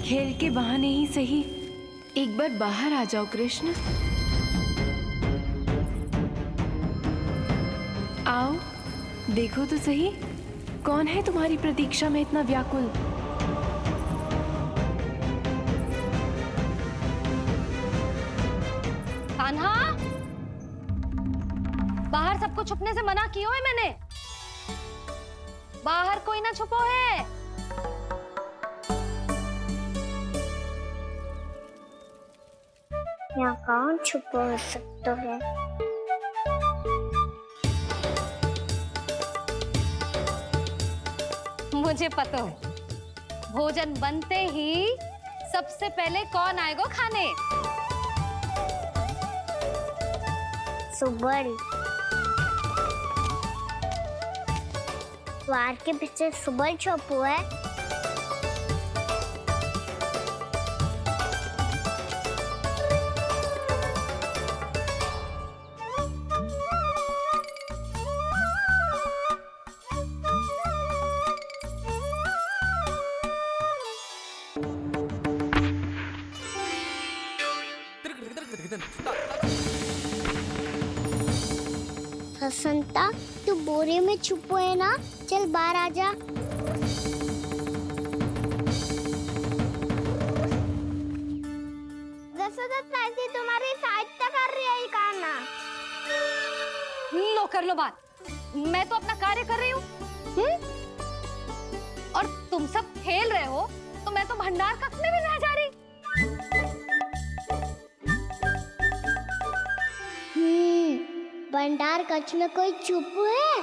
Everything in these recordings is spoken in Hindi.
खेल के बहाने ही सही एक बार बाहर आ जाओ कृष्ण। आओ, देखो तो सही, कौन है तुम्हारी प्रतीक्षा में इतना व्याकुल। कान्हा, बाहर सबको छुपने से मना किया है मैंने। बाहर कोई ना छुपो है। यहाँ कौन छुपा हो सकता है? मुझे पता है, भोजन बनते ही सबसे पहले कौन आएगा खाने? सुबल। द्वार के पीछे सुबल छुपा है। हसंता, तू बोरे में छुपो है ना? चल बाहर आ जा। ताई तुम्हारी सहायता कर रही है कान्हा। लो कर लो बात, मैं तो अपना कार्य कर रही हूँ। और तुम सब खेल रहे हो तो मैं तो भंडार कक्ष में भी नहीं जा रही। भंडार कक्ष में कोई छुप है?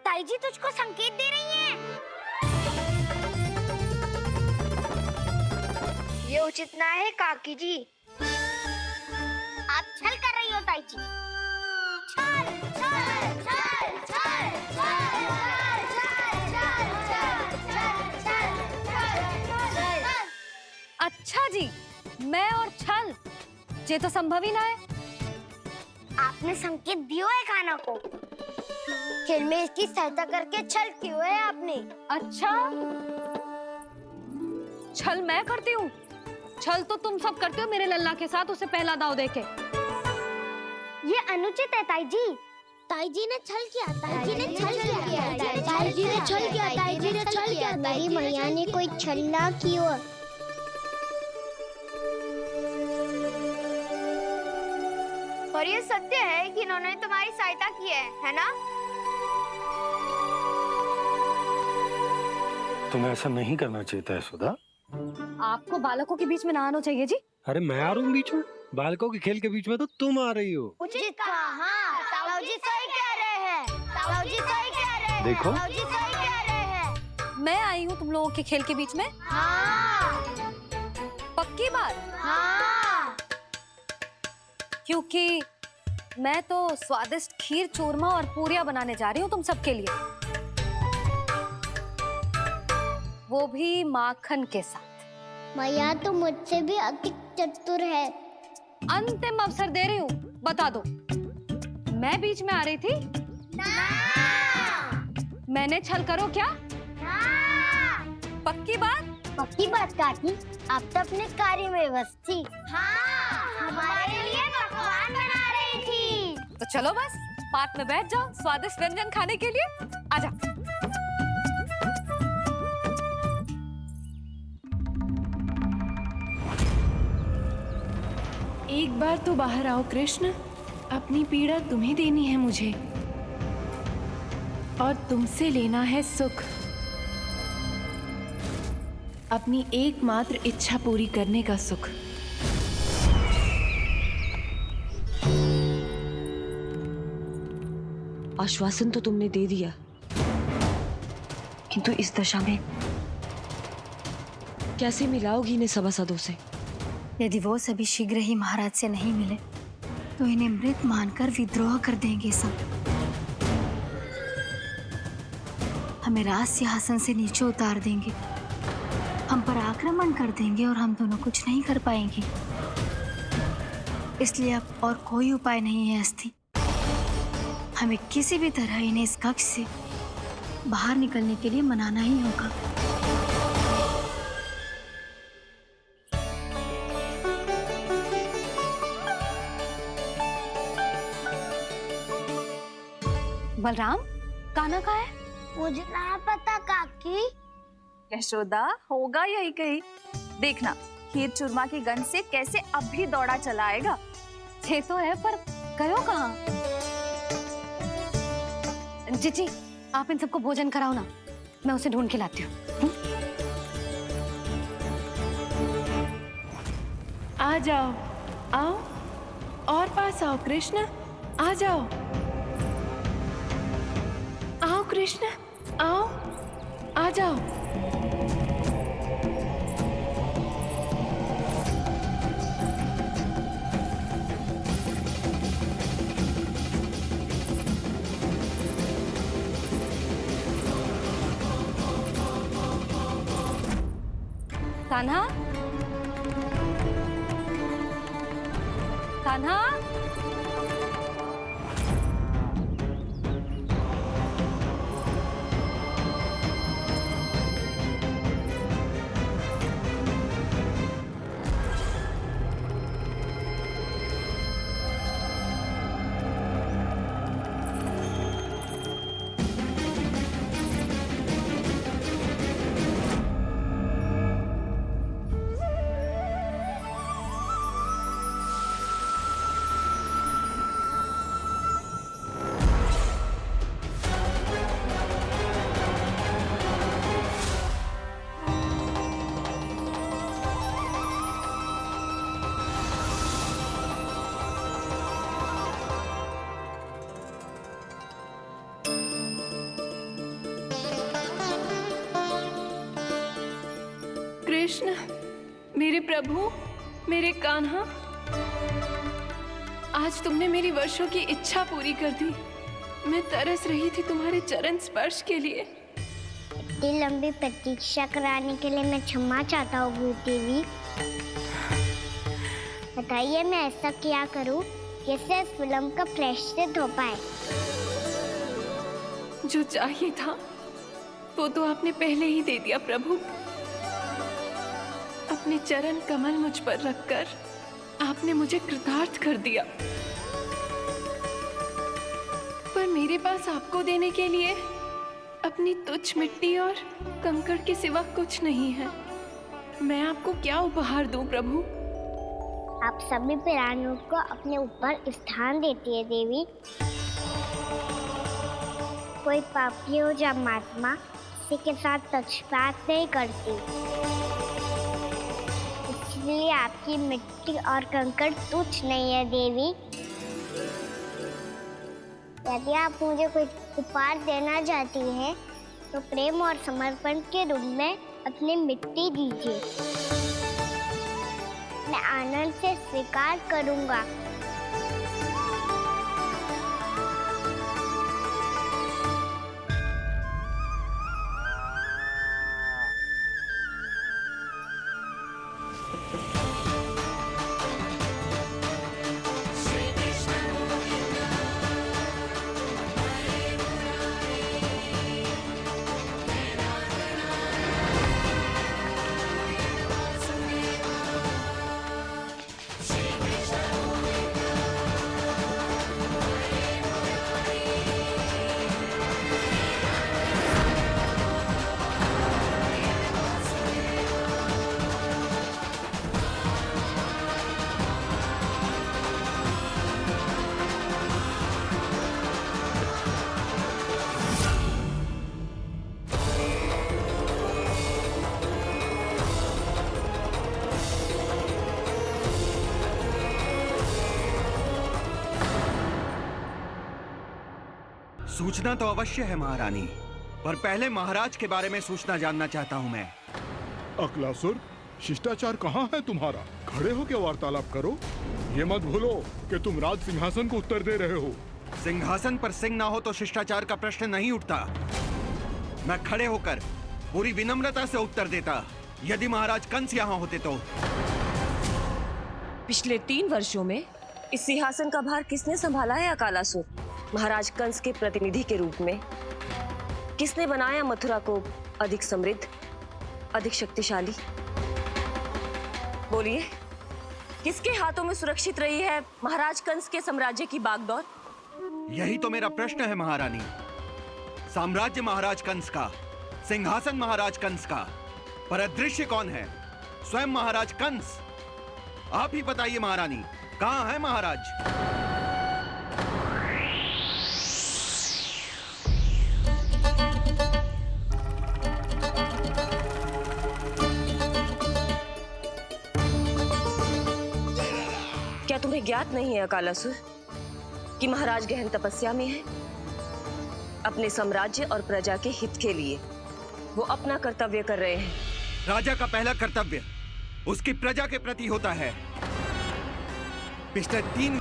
ताई जी तुझको संकेत दे रही है। ये उचित ना है काकी जी। आप छल कर रही हो ताई जी। छल, छल, छल, छल, छल, अच्छा जी, मैं और छल, ये तो संभव ही ना है। आपने संकेत दिया है कान्हा को। खेल में इसकी सहायता करके छल क्यों है आपने? अच्छा, छल मैं करती हूँ? छल तो तुम सब करते हो मेरे लल्ला के साथ, उसे पहला दाव देके। ये अनुचित है ताई जी। ताई जी ने छल किया, ताई जी ने छल किया, ताई जी ने छल किया, ताई जी ने छल किया। मेरी मैया ने कोई छल्ला किया। और ये सत्य है कि इन्होंने तुम्हारी सहायता की है ना? तुम्हें ऐसा नहीं करना चाहिए था यशोदा। आपको बालकों के बीच में ना आना चाहिए जी। अरे मैं आ रहा हूँ बीच में? बालकों के खेल के बीच में तो तुम आ रही हो। उचित कहा। हाँ, ताऊ जी सही कह रहे हैं। ताऊ जी सही कह रहे हैं। देखो। ताऊ जी सही कह रहे हैं। मैं आई हूँ तुम लोगों के खेल के बीच में? हाँ। पक्की बात? हाँ। क्योंकि मैं तो स्वादिष्ट खीर, चूरमा और पूरियां बनाने जा रही हूँ तुम सबके लिए, वो भी माखन के साथ। मैया तो मुझसे भी अधिक चतुर है। अंतिम अवसर दे रही हूँ, बता दो, मैं बीच में आ रही थी? ना। मैंने छल करो क्या? ना। पक्की बात? पक्की बात काकी, आप तो अपने कार्य में व्यस्त थी। हाँ, हमारे लिए पकवान बना रही थी। तो चलो बस पार्क में बैठ जाओ स्वादिष्ट व्यंजन खाने के लिए। आजा। एक बार तो बाहर आओ कृष्ण, अपनी पीड़ा तुम्हें देनी है मुझे, और तुमसे लेना है सुख। अपनी एकमात्र इच्छा पूरी करने का सुख। आश्वासन तो तुमने दे दिया, किंतु इस दशा में कैसे मिलाओगी इन्हें सभासदों से? यदि वो सभी शीघ्र ही महाराज से नहीं मिले तो इन्हें मृत मानकर विद्रोह कर देंगे सब। हमें राज सिंहासन से नीचे उतार देंगे, हम पर आक्रमण कर देंगे और हम दोनों कुछ नहीं कर पाएंगे। इसलिए अब और कोई उपाय नहीं है अस्थि। हमें किसी भी तरह इन्हें इस कक्ष से बाहर निकलने के लिए मनाना ही होगा। बलराम, कान्हा कहाँ है? मुझे ना पता काकी। यशोदा, होगा यही कहीं। देखना खीर चूरमा की गंध से कैसे अब भी दौड़ा चला आएगा। ये तो है, पर गयो कहाँ? जीजी, आप इन सबको भोजन कराओ ना, मैं उसे ढूंढ के लाती हूँ। आ जाओ, आओ और पास आओ कृष्ण, आ जाओ। आओ कृष्ण, आओ, आ जाओ। कान्हा, कान्हा, कृष्ण, मेरे प्रभु, मेरे कान्हा, आज तुमने मेरी वर्षों की इच्छा पूरी कर दी। मैं तरस रही थी तुम्हारे चरण स्पर्श के लिए। इतनी लंबी प्रतीक्षा कराने के लिए मैं क्षमा चाहता हूँ गुरु देवी। बताइए मैं ऐसा क्या करूँ जिससे इस फिल्म का प्रायश्चित हो पाए। जो चाहिए था वो तो आपने पहले ही दे दिया प्रभु। अपने चरण कमल मुझ पर रखकर आपने मुझे कृतार्थ कर दिया। पर मेरे पास आपको देने के लिए अपनी तुच्छ मिट्टी और कंकड़ के सिवा कुछ नहीं है। मैं आपको क्या उपहार दूं प्रभु? आप सभी प्राणियों को अपने ऊपर स्थान देती है देवी। कोई पापी हो या महात्मा, किसी के साथ पक्षपात नहीं करती। इसलिए आपकी मिट्टी और कंकड़ तुच्छ नहीं है देवी। यदि आप मुझे कोई उपहार देना चाहती हैं, तो प्रेम और समर्पण के रूप में अपनी मिट्टी दीजिए। मैं आनंद से स्वीकार करूंगा। सूचना तो अवश्य है महारानी, पर पहले महाराज के बारे में सूचना जानना चाहता हूँ मैं। अकलासुर, शिष्टाचार कहाँ है तुम्हारा? खड़े हो के वार्तालाप करो। ये मत भूलो कि तुम राज सिंहासन को उत्तर दे रहे हो। सिंहासन पर सिंह ना हो तो शिष्टाचार का प्रश्न नहीं उठता। मैं खड़े होकर पूरी विनम्रता से उत्तर देता यदि महाराज कंस यहाँ होते तो। पिछले 3 वर्षों में इस सिंहासन का भार किसने संभाला है अकालासुर? महाराज कंस के प्रतिनिधि के रूप में किसने बनाया मथुरा को अधिक समृद्ध, अधिक शक्तिशाली? बोलिए, किसके हाथों में सुरक्षित रही है महाराज कंस के साम्राज्य की बागडोर? यही तो मेरा प्रश्न है महारानी। साम्राज्य महाराज कंस का, सिंहासन महाराज कंस का, पर अदृश्य कौन है? स्वयं महाराज कंस। आप ही बताइए महारानी, कहां है महाराज? क्या तुम्हें ज्ञात नहीं है अकालासुर कि महाराज गहन तपस्या में है? अपने साम्राज्य और प्रजा के हित के लिए वो अपना कर्तव्य कर रहे हैं। राजा का पहला कर्तव्य उसकी प्रजा के प्रति होता है। पिछले 3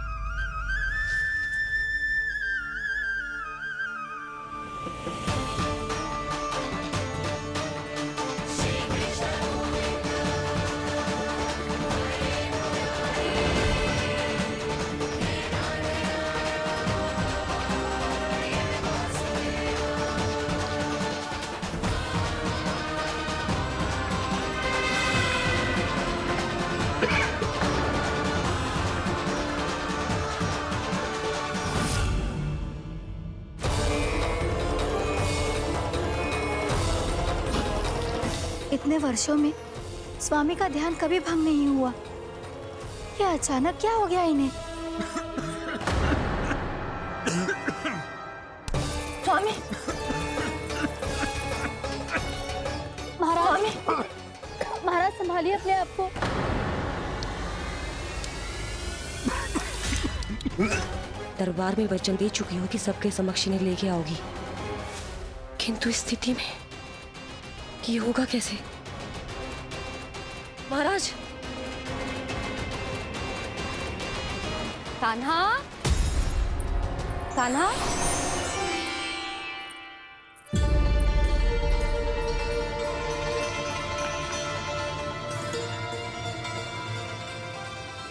इतने वर्षों में स्वामी का ध्यान कभी भंग नहीं हुआ। ये अचानक क्या हो गया इन्हें? स्वामी, महाराज, महाराज संभालिए अपने आप को। दरबार में वचन दे चुकी हो कि सबके समक्ष इन्हें लेके आओगी, किंतु इस स्थिति में ये होगा कैसे? महाराज, कान्हा, कान्हा,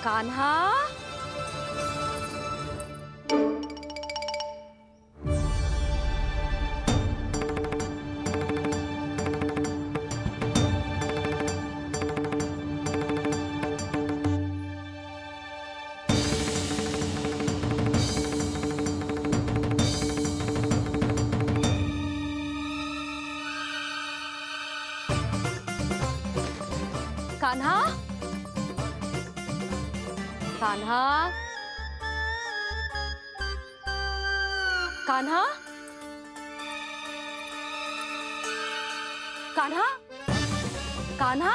कान्हा, कान्हा, कान्हा, कान्हा, कान्हा, कान्हा,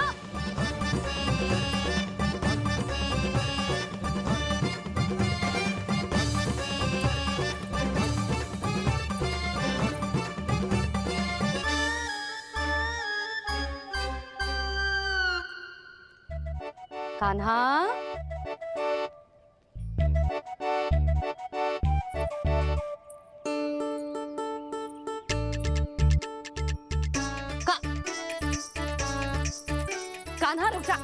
कान्हा, कान्हा रुक जा,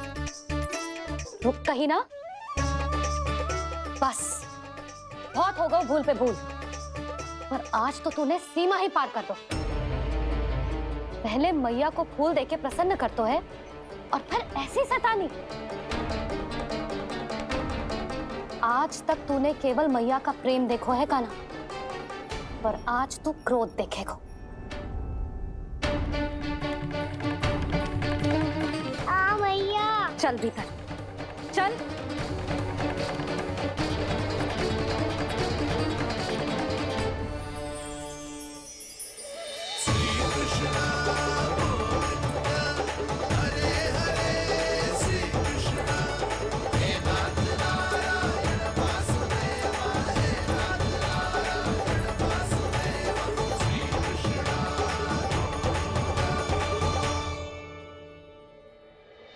रुक कहीं ना। बस बहुत हो गया भूल पे भूल, पर आज तो तूने सीमा ही पार कर दो। पहले मैया को फूल देके प्रसन्न कर तो है, और फिर ऐसी सतानी। आज तक तूने केवल मैया का प्रेम देखो है कान्हा, पर आज तू क्रोध देखेगा। मैया चल भीतर, चल।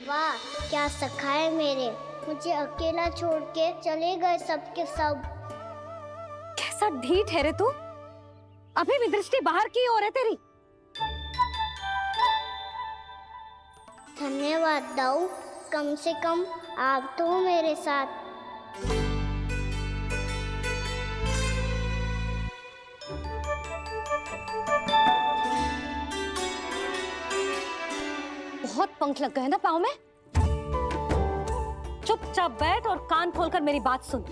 वाह, क्या सखा है मेरे। मुझे अकेला छोड़ के चले गए सबके सब। कैसा ढीठ है रे तू। अभी भी दृष्टि बाहर की ओर है तेरी। धन्यवाद दाऊ, कम से कम आप तो हो मेरे साथ। पंख लग गए ना पाँव में? चुपचाप बैठ और कान खोलकर मेरी बात सुन।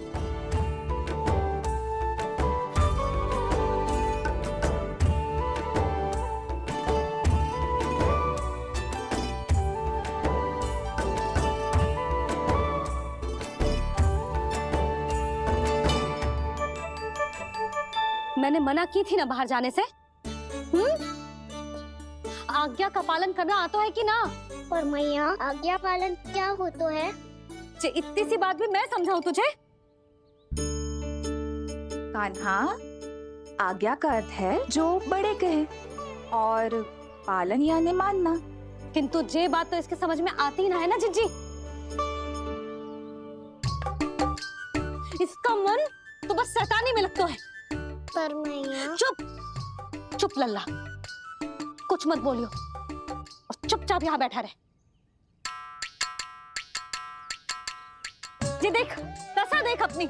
मैंने मना की थी ना बाहर जाने से। आज्ञा का पालन करना आता है कि ना? पर मैया, आज्ञा पालन क्या होता है? इतनी सी बात भी मैं समझाऊं तुझे? कान्हा, आज्ञा का अर्थ है जो बड़े कहे और पालन यानी मानना। किंतु ये बात तो इसके समझ में आती ना है ना जिज्जी। इसका मन तो बस शैतानी में लगता है। पर मैया। चुप चुप लल्ला, कुछ मत बोलियो और चुपचाप यहाँ बैठा रहे। ये देख, दशा देख अपनी।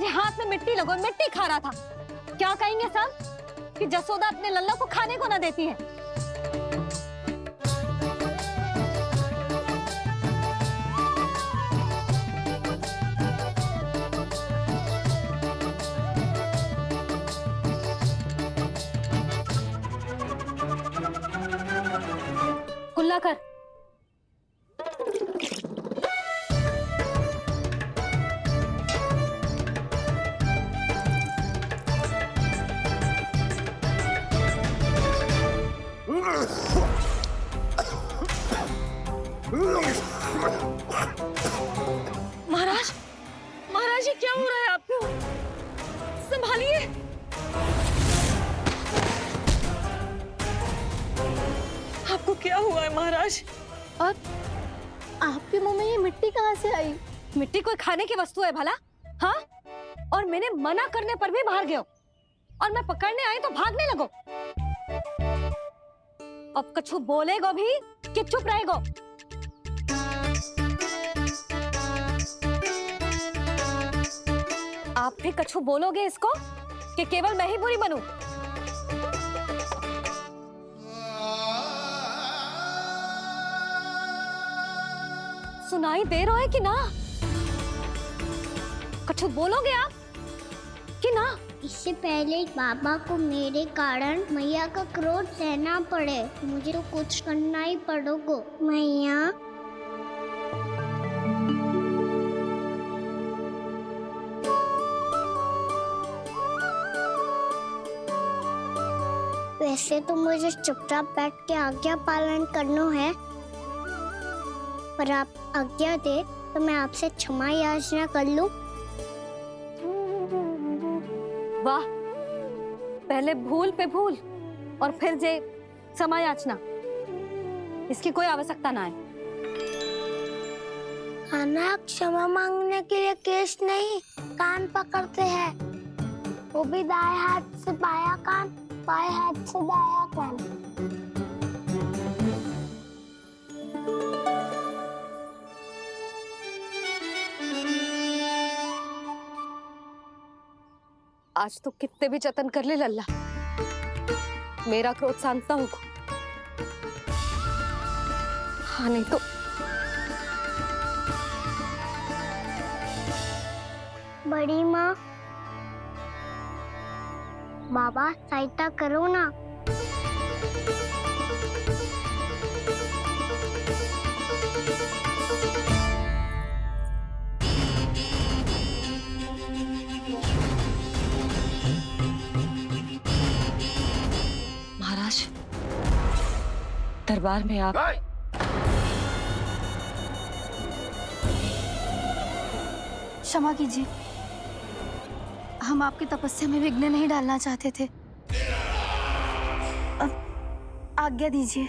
ये हाथ में मिट्टी लगो, मिट्टी खा रहा था। क्या कहेंगे सब कि जसोदा अपने लल्ला को खाने को ना देती है। कुल्ला कर। महाराज, महाराज ये क्या हो रहा है आपको? संभालिए। आपको क्या हुआ है महाराज? और आपके मुंह में ये मिट्टी कहाँ से आई? मिट्टी कोई खाने की वस्तु है भला? हाँ? और मैंने मना करने पर भी बाहर गए और मैं पकड़ने आई तो भागने लगो। अब कछु बोलेगो भी कि चुप रहेगो? आप भी कछु बोलोगे इसको कि केवल मैं ही बुरी बनूं? सुनाई दे रहा है कि ना? कछु बोलोगे आप कि ना? इससे पहले बाबा को मेरे कारण मैया का क्रोध सहना पड़े, मुझे तो कुछ करना ही पड़ेगा। मैया। वैसे तो मुझे चुपचाप बैठ के आज्ञा पालन करना है, पर आप आज्ञा दे तो मैं आपसे क्षमा याचना कर लूं। वाह, पहले भूल पे भूल और फिर जे क्षमा याचना। इसकी कोई आवश्यकता ना है। खाना क्षमा मांगने के लिए केस नहीं, कान पकड़ते हैं, वो भी दाएं हाथ से बायां कान, बाएं हाथ से दायां कान। आज तो कितने भी जतन कर ले लल्ला, मेरा क्रोध शांत होगा। हाँ नहीं तो बड़ी माँ, बाबा सहायता करो ना। महाराज, दरबार में आप क्षमा कीजिए, हम आपकी तपस्या में विघ्न नहीं डालना चाहते थे। अब आज्ञा दीजिए।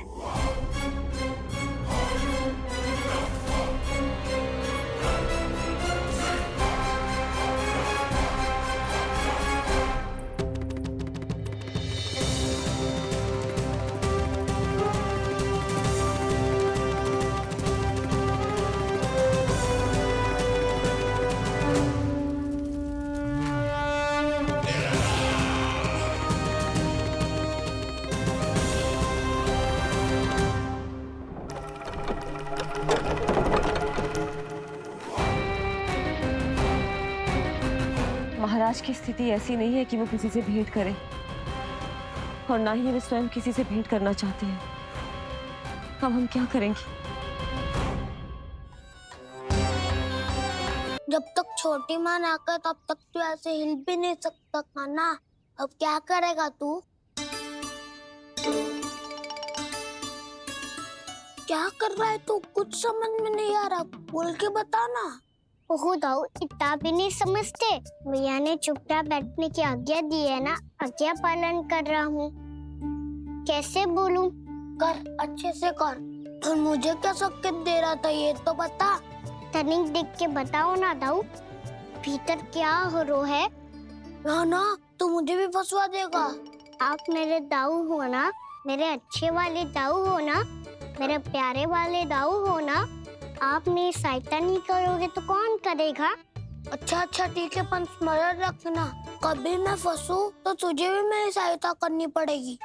महाराज की स्थिति ऐसी नहीं है कि वो किसी से भेंट करे, और ना ही वे स्वयं किसी से भेंट करना चाहते हैं। अब हम क्या करेंगे? जब तक छोटी माँ ना कर तब तक तू ऐसे हिल भी नहीं सकता था ना। अब क्या करेगा तू? क्या कर रहा है तू? कुछ समझ में नहीं आ रहा, बोल के बता ना। ओहो दाऊ, इतना भी नहीं समझते। भैया ने चुपचाप बैठने की आज्ञा दी है ना, आज्ञा पालन कर रहा हूँ। कैसे बोलूं? कर, अच्छे से कर। और मुझे क्या संकेत दे रहा था ये तो बता। तनिक देख के बताओ ना दाऊ, भीतर क्या हो रहा है? ना तू मुझे भी फंसवा देगा। आप मेरे दाऊ हो ना, मेरे अच्छे वाले दाऊ हो ना, मेरे प्यारे वाले दाऊ हो ना। आप मेरी सहायता नहीं करोगे तो कौन करेगा? अच्छा ठीक है, पर स्मरण रखना, कभी मैं फंसू तो तुझे भी मेरी सहायता करनी पड़ेगी।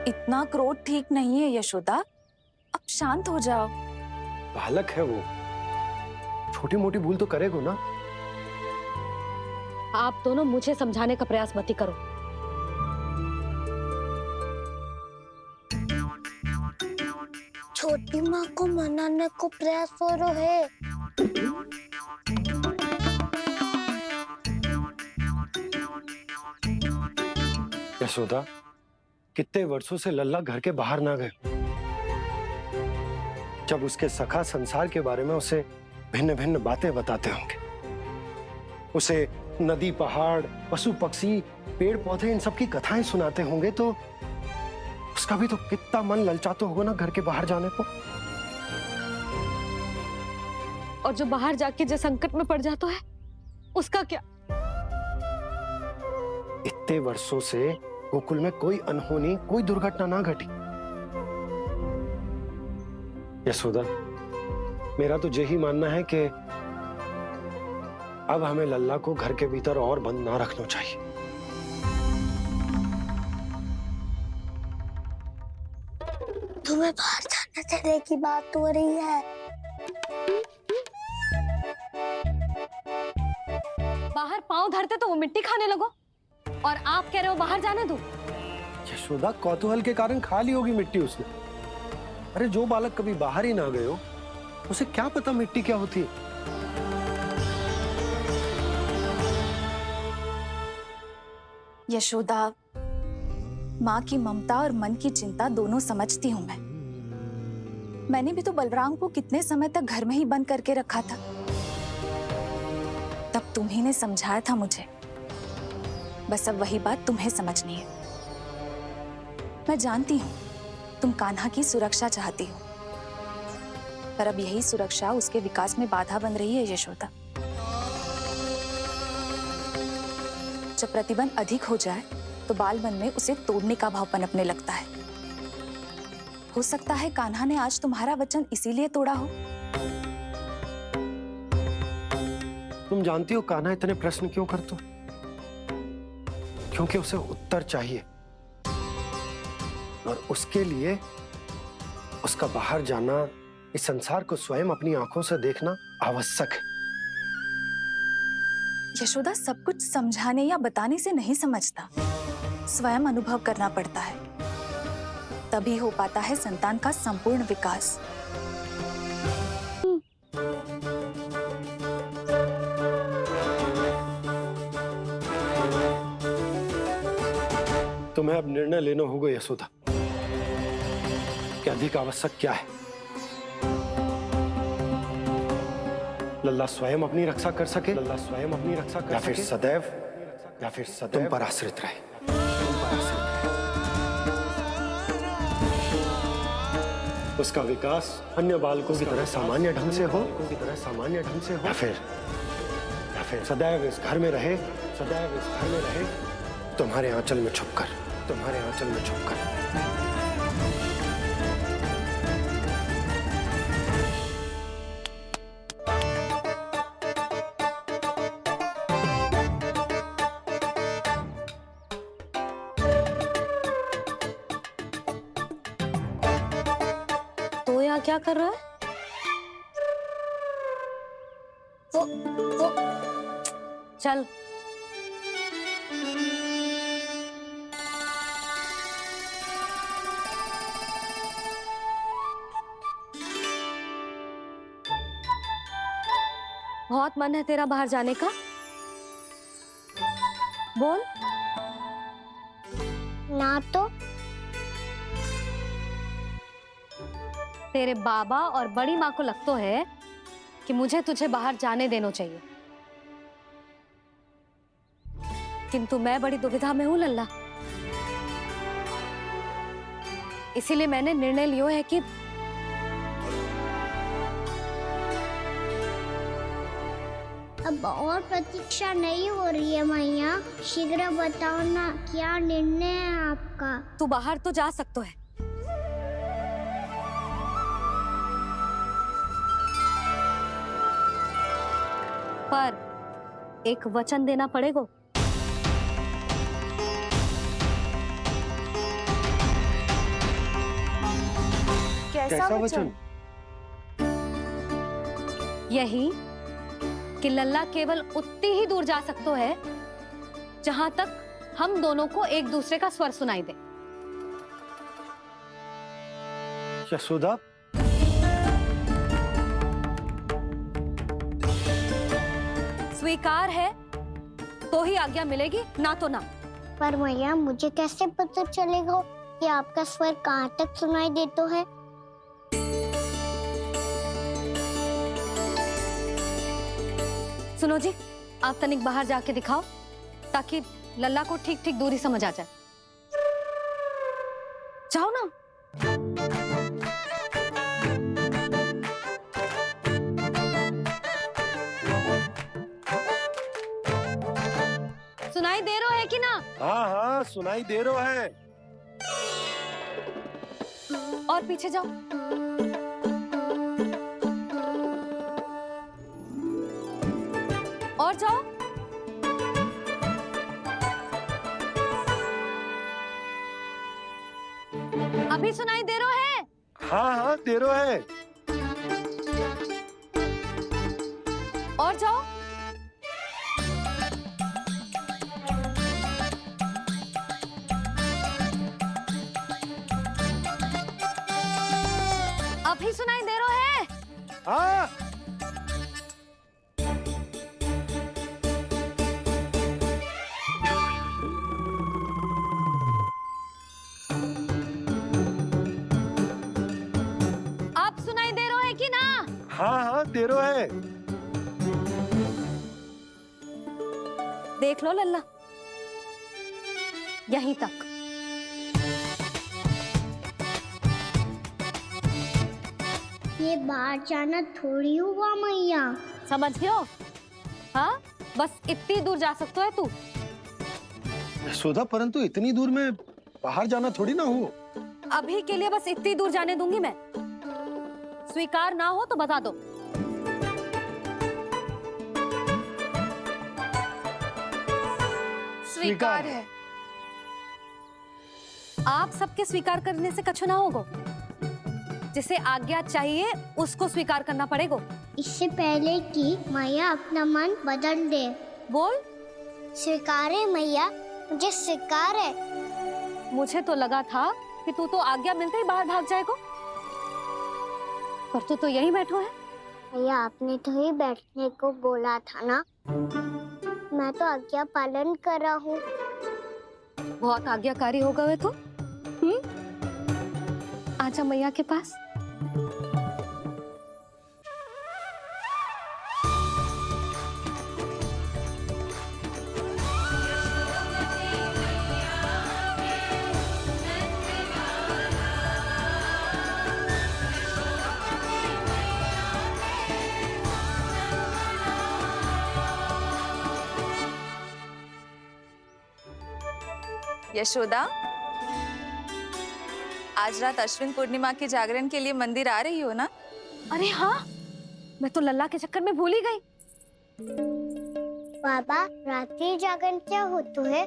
इतना क्रोध ठीक नहीं है यशोदा, अब शांत हो जाओ। बालक है वो, छोटी मोटी भूल तो करेगा ना। आप दोनों मुझे समझाने का प्रयास मत ही करो। छोटी माँ को मनाने को प्रयास हो रहा है। यशोदा, कितने वर्षों से लल्ला घर के बाहर ना गए। जब उसके सखा संसार के बारे में उसे भिन्न भिन्न बातें बताते होंगे, उसे नदी, पहाड़, पशु पक्षी, पेड़ पौधे, इन सब की कथाएं सुनाते होंगे, तो उसका भी तो कितना मन ललचाता होगा ना घर के बाहर जाने को। और जो बाहर जाके जो संकट में पड़ जाता है उसका क्या? इतने वर्षों से गोकुल में कोई अनहोनी, कोई दुर्घटना ना घटी। यशोदा, मेरा तो यही मानना है कि अब हमें लल्ला को घर के भीतर और बंद ना रखना चाहिए। तुम्हें बाहर जाने देने की बात हो रही है। बाहर पांव धरते तो वो मिट्टी खाने लगो, और आप कह रहे हो बाहर जाने दो। यशोदा, कौतूहल के कारण खा ली होगी मिट्टी उसने। अरे जो बालक कभी बाहर ही ना गए हो, उसे क्या पता मिट्टी क्या होती है। यशोदा, माँ की ममता और मन की चिंता दोनों समझती हूँ मैं। मैंने भी तो बलराम को कितने समय तक घर में ही बंद करके रखा था। तब तुम्ही ने समझाया था मुझे, बस अब वही बात तुम्हें समझनी है। मैं जानती हूँ तुम कान्हा की सुरक्षा चाहती हो, पर अब यही सुरक्षा उसके विकास में बाधा बन रही है यशोदा। जब प्रतिबंध अधिक हो जाए तो बाल मन में उसे तोड़ने का भाव पनपने लगता है। हो सकता है कान्हा ने आज तुम्हारा वचन इसीलिए तोड़ा हो। तुम जानती हो कान्हा इतने प्रश्न क्यों करता? क्योंकि उसे उत्तर चाहिए, और उसके लिए उसका बाहर जाना, इस संसार को स्वयं अपनी आंखों से देखना आवश्यक है। यशोदा, सब कुछ समझाने या बताने से नहीं समझता, स्वयं अनुभव करना पड़ता है, तभी हो पाता है संतान का संपूर्ण विकास। तुम्हें अब निर्णय लेना होगा यशोदा, कि अधिक आवश्यक क्या है। लल्ला स्वयं अपनी रक्षा कर सके, लल्ला स्वयं अपनी रक्षा कर सके, या फिर सदैव तुम पर आश्रित रहे। उसका विकास अन्य बालकों की तरह सामान्य ढंग से हो, या फिर सदैव इस घर में रहे, तुम्हारे आंचल में छुपकर। तो यहाँ क्या कर रहा है? वो चल। बहुत मन है तेरा बाहर जाने का? बोल। ना तो तेरे बाबा और बड़ी माँ को लगता है कि मुझे तुझे बाहर जाने देना चाहिए, किंतु मैं बड़ी दुविधा में हूँ लल्ला। इसीलिए मैंने निर्णय लिया है कि अब और प्रतीक्षा नहीं हो रही है मैया। शीघ्र बताओ ना, क्या निर्णय है आपका? तू बाहर तो जा सकता है, पर एक वचन देना पड़ेगा। कैसा वचन? यही कि लल्ला केवल उतनी ही दूर जा सकता है जहां तक हम दोनों को एक दूसरे का स्वर सुनाई दे। यशोदा, स्वीकार है तो ही आज्ञा मिलेगी, ना तो ना। पर मैया मुझे कैसे पता चलेगा कि आपका स्वर कहाँ तक सुनाई देता है? सुनो जी, आप तनिक बाहर जाके दिखाओ ताकि लल्ला को ठीक ठीक दूरी समझ आ जाए। जाओ ना। सुनाई दे रहा है कि ना? हाँ हाँ सुनाई दे रहा है। और पीछे जाओ। और जाओ। अभी सुनाई दे रहा है? हाँ हाँ दे रहा है। और जाओ। अभी सुनाई दे रहा है? हाँ। आप सुनाई दे रहा है कि ना? हाँ हाँ दे रहा है। देख लो लल्ला, यहीं तक। ये बाहर जाना थोड़ी हुआ मैया। समझ गयो? हाँ, बस इतनी दूर जा सकता है तू। यशोदा, परंतु इतनी दूर में बाहर जाना थोड़ी ना हो। अभी के लिए बस इतनी दूर जाने दूंगी मैं। स्वीकार ना हो तो बता दो। स्वीकार है। आप सबके स्वीकार करने से कछु ना होगा। जिसे आज्ञा चाहिए उसको स्वीकार करना पड़ेगा। इससे पहले कि मैया अपना मन बदल दे। बोल। स्वीकार है मैया, मुझे स्वीकार है। मुझे तो लगा था कि तू तो आज्ञा मिलते ही बाहर भाग जाएगा, पर तू तो यहीं बैठो है। भैया आपने तो ही बैठने को बोला था ना, मैं तो आज्ञा पालन कर रहा हूँ। बहुत आज्ञाकारी हो गए तो। आजा मैया के पास। यशोदा, आज रात अश्विन पूर्णिमा के जागरण के लिए मंदिर आ रही हो ना? अरे हाँ, मैं तो लल्ला के चक्कर में भूल ही गई। बाबा, रात्रि जागरण क्या होता है?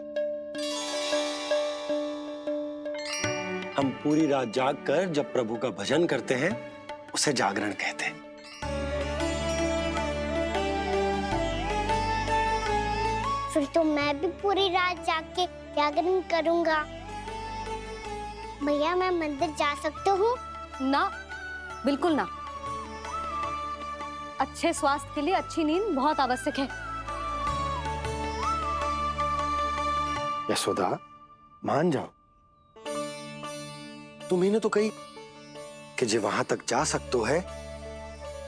हम पूरी रात जाग कर जब प्रभु का भजन करते हैं उसे जागरण कहते हैं। फिर तो मैं भी पूरी रात जाग के जागरण करूंगा। भैया मैं मंदिर जा सकती हूँ? ना, बिल्कुल ना। अच्छे स्वास्थ्य के लिए अच्छी नींद बहुत आवश्यक है। यशोदा, मान जाओ। तुम्ही ने तो कही कि जे वहां तक जा सकते है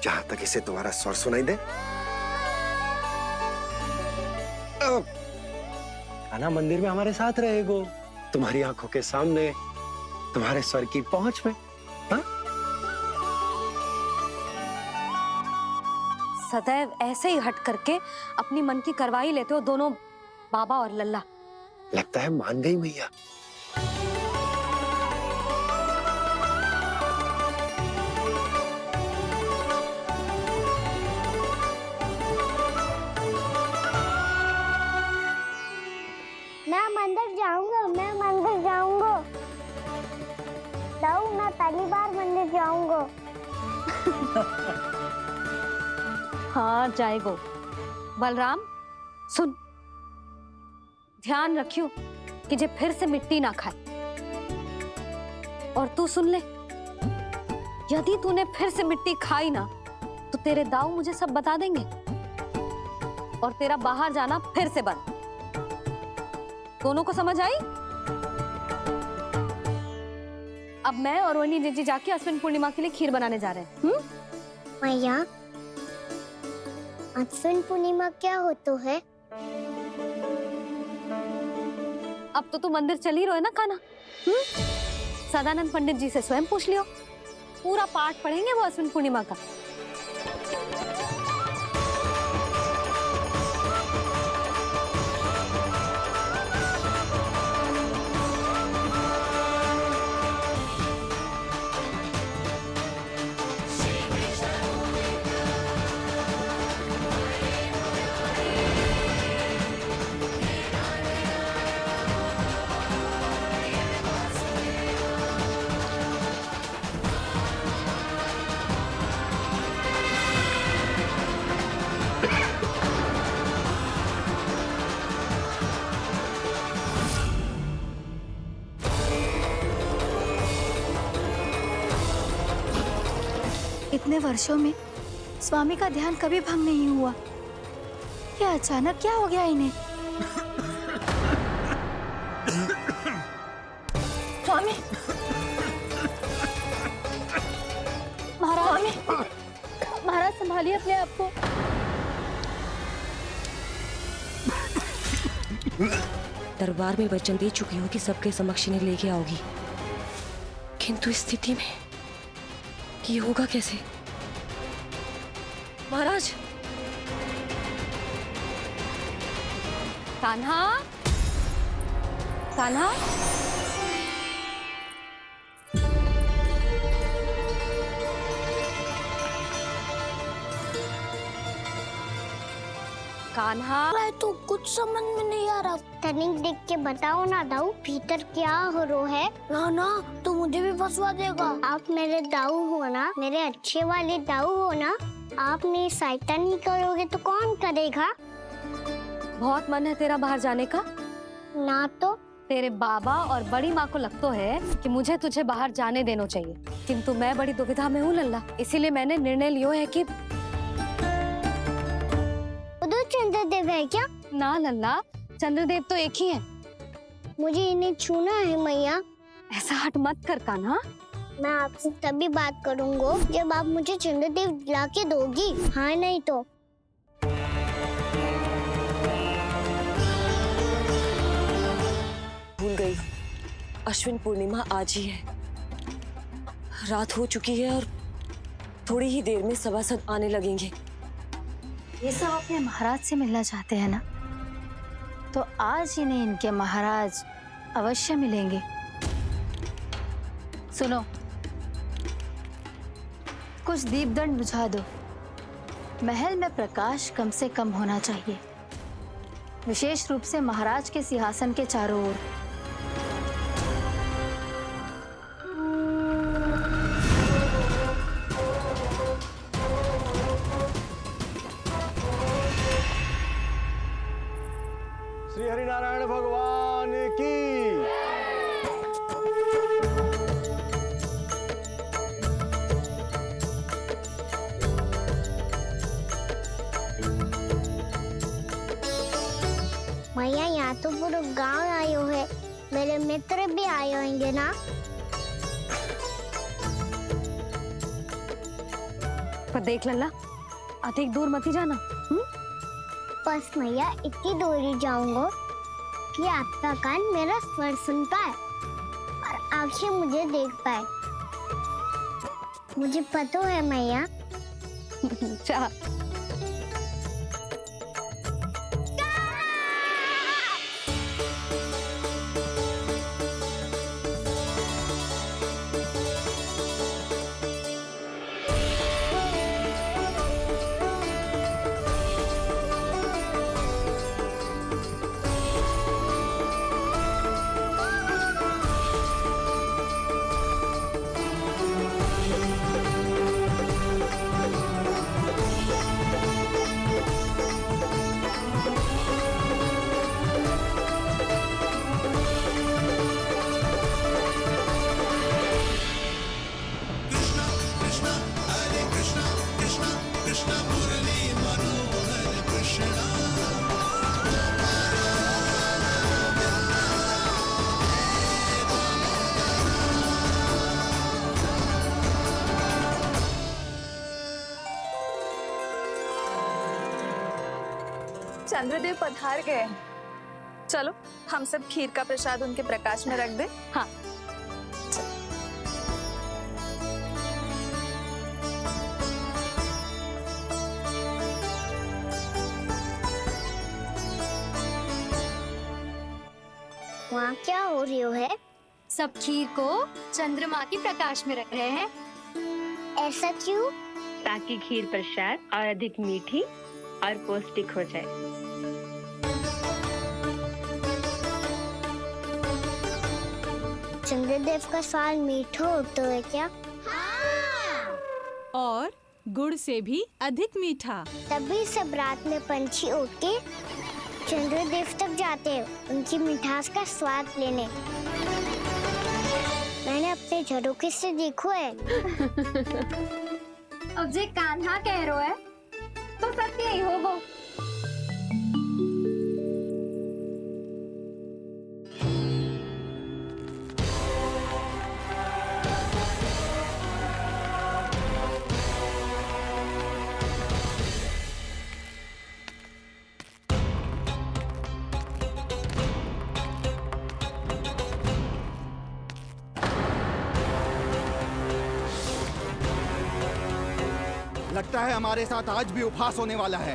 जहां तक इसे तुम्हारा स्वर सुनाई दे। कान्हा मंदिर में हमारे साथ रहेगो, तुम्हारी आंखों के सामने, तुम्हारे स्वर की पहुंच में। हाँ? सदैव ऐसे ही हट करके अपनी मन की करवाई लेते हो दोनों बाबा और लल्ला। लगता है मान गई मैया। मैं मंदिर जाऊंगा, मैं मंदिर जाऊंगा। दाऊ, मैं पहली बार मंदिर जाऊंगा। हाँ जाएगो। बलराम सुन, ध्यान रखियो कि जे फिर से मिट्टी ना खाए। और तू सुन ले, यदि तूने फिर से मिट्टी खाई ना तो तेरे दाऊ मुझे सब बता देंगे और तेरा बाहर जाना फिर से बंद। दोनों को समझ आई? अब मैं और रोहिणी जीजी जाके अश्विन पूर्णिमा के लिए खीर बनाने जा रहे हैं। मैया, अश्विन पूर्णिमा क्या होता है? अब तो तू मंदिर चल ही रहो है ना कान्हा? सदानंद पंडित जी से स्वयं पूछ लियो, पूरा पाठ पढ़ेंगे वो अश्विन पूर्णिमा का। इतने वर्षों में स्वामी का ध्यान कभी भंग नहीं हुआ। ये अचानक क्या हो गया इन्हें? स्वामी, महाराज, महाराज संभालिए अपने आप को। दरबार में वचन दे चुकी हूँ कि सबके समक्ष इन्हें लेके आओगी, किंतु इस स्थिति में ये होगा कैसे? महाराज, कान्हा, कान्हा, कान्हा। तो कुछ समझ में नहीं आ रहा। तनिक देख के बताओ ना दाऊ, भीतर क्या हो रहा है? ना तो मुझे भी फंसवा देगा। आप मेरे दाऊ हो ना, मेरे अच्छे वाले दाऊ हो ना। आप मेरी सहायता नहीं करोगे तो कौन करेगा? बहुत मन है तेरा बाहर जाने का? ना तो तेरे बाबा और बड़ी माँ को लगता है कि मुझे तुझे बाहर जाने देना चाहिए, किंतु मैं बड़ी दुविधा में हूँ लल्ला। इसीलिए मैंने निर्णय लिया है कि उधर चंद्रदेव है क्या? ना लल्ला, चंद्रदेव तो एक ही है। मुझे इन्हें छूना है मैया। ऐसा हट मत कर कान्हा। मैं आपसे तभी बात करूँगा जब आप मुझे चंद्रदेव दिला के दोगी। हाँ नहीं तो भूल गई, अश्विन पूर्णिमा आज ही है। रात हो चुकी है और थोड़ी ही देर में सभासद आने लगेंगे। ये सब अपने महाराज से मिलना चाहते हैं ना, तो आज इन्हें इनके महाराज अवश्य मिलेंगे। सुनो, कुछ दीपदंड बुझा दो। महल में प्रकाश कम से कम होना चाहिए, विशेष रूप से महाराज के सिंहासन के चारों ओर। यहाँ तो पूरा गांव आयो है, मेरे मित्र भी आए होंगे ना। पर देख लल्ला, अधिक दूर मत ही जाना। बस मैया इतनी दूर ही जाऊंगा कि आपका कान मेरा स्वर सुन पाए और आंखें मुझे देख पाए। मुझे पता है मैया। अच्छा, चंद्रदेव पधार गए हैं। चलो हम सब खीर का प्रसाद उनके प्रकाश में रख दे। हाँ। वहाँ क्या हो रही है? सब खीर को चंद्रमा की प्रकाश में रख रहे हैं। ऐसा क्यों? ताकि खीर प्रसाद और अधिक मीठी और पौष्टिक हो जाए। चंद्रदेव का स्वाद मीठा होता है क्या? और गुड़ से भी अधिक मीठा। तभी सब रात में पंछी उड़ के चंद्रदेव तक जाते हैं उनकी मिठास का स्वाद लेने। मैंने अपने झरोखे से देखो है। अब जे कान्हा कह रहा है तो सत्य ही होगा। लगता है हमारे साथ आज भी उपहास होने वाला है।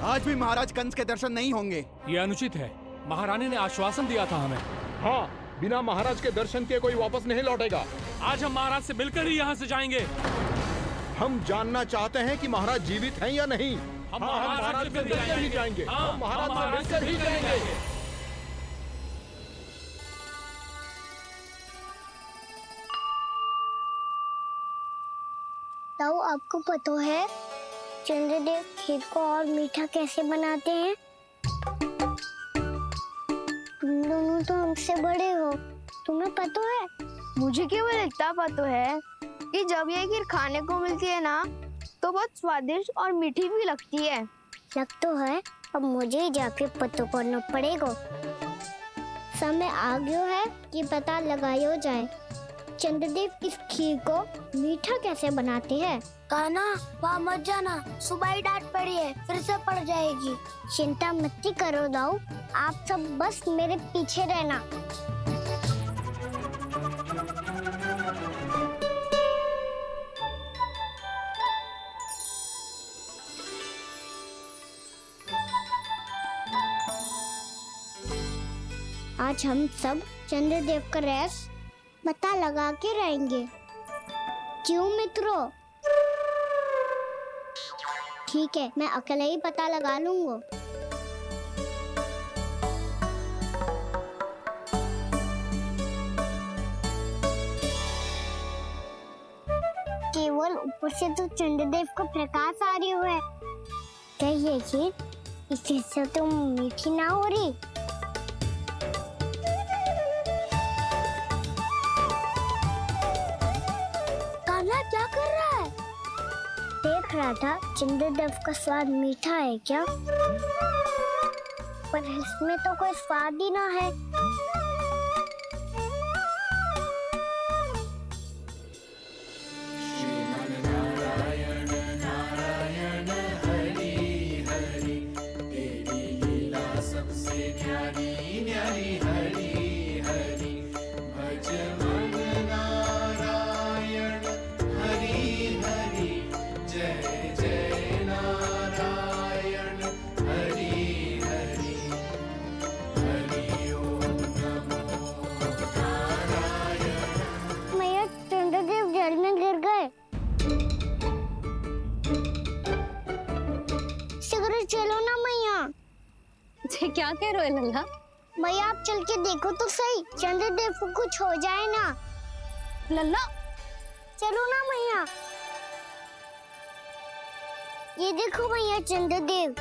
आज भी महाराज कंस के दर्शन नहीं होंगे। ये अनुचित है। महारानी ने आश्वासन दिया था हमें। हाँ, बिना महाराज के दर्शन के कोई वापस नहीं लौटेगा। आज हम महाराज से मिलकर ही यहाँ से जाएंगे। हम जानना चाहते हैं कि महाराज जीवित हैं या नहीं। हम महाराज से मिलकर ही जाएंगे। हम महाराज से मिलकर ही जाएंगे। ताऊ, आपको पता है चंद्रदेव खीर को और मीठा कैसे बनाते हैं? तुम दोनों तो हमसे बड़े हो, तुम्हें पता है? मुझे केवल इतना पता है कि जब ये खीर खाने को मिलती है ना तो बहुत स्वादिष्ट और मीठी भी लगती है। लग तो है, अब मुझे ही जाके पता करना पड़ेगा। समय आ गया है कि पता लगाया जाए चंद्रदेव इस खीर को मीठा कैसे बनाते हैं। कान्हा, वहाँ मत जाना, सुबह ही डांट पड़ी है, फिर से पड़ जाएगी। चिंता मत करो दाऊ, आप सब बस मेरे पीछे रहना। आज हम सब चंद्रदेव का रहस्य पता लगा के रहेंगे। क्यों मित्रों? ठीक है, मैं अकेले ही पता लगा लूंगा। केवल ऊपर से तो चंद्रदेव का प्रकाश आ रही है। क्या ये खीर इससे तो मीठी ना हो रही? क्या कर रहा है? देख रहा था चंद्रदेव का स्वाद मीठा है क्या। पर इसमें तो कोई स्वाद ही ना है। चलो ना मैया। क्या कह रहे हो लल्ला? मैया आप चल के देखो तो सही, चंद्रदेव को कुछ हो जाए ना। लल्ला चलो ना मैया। ये देखो मैया चंद्रदेव।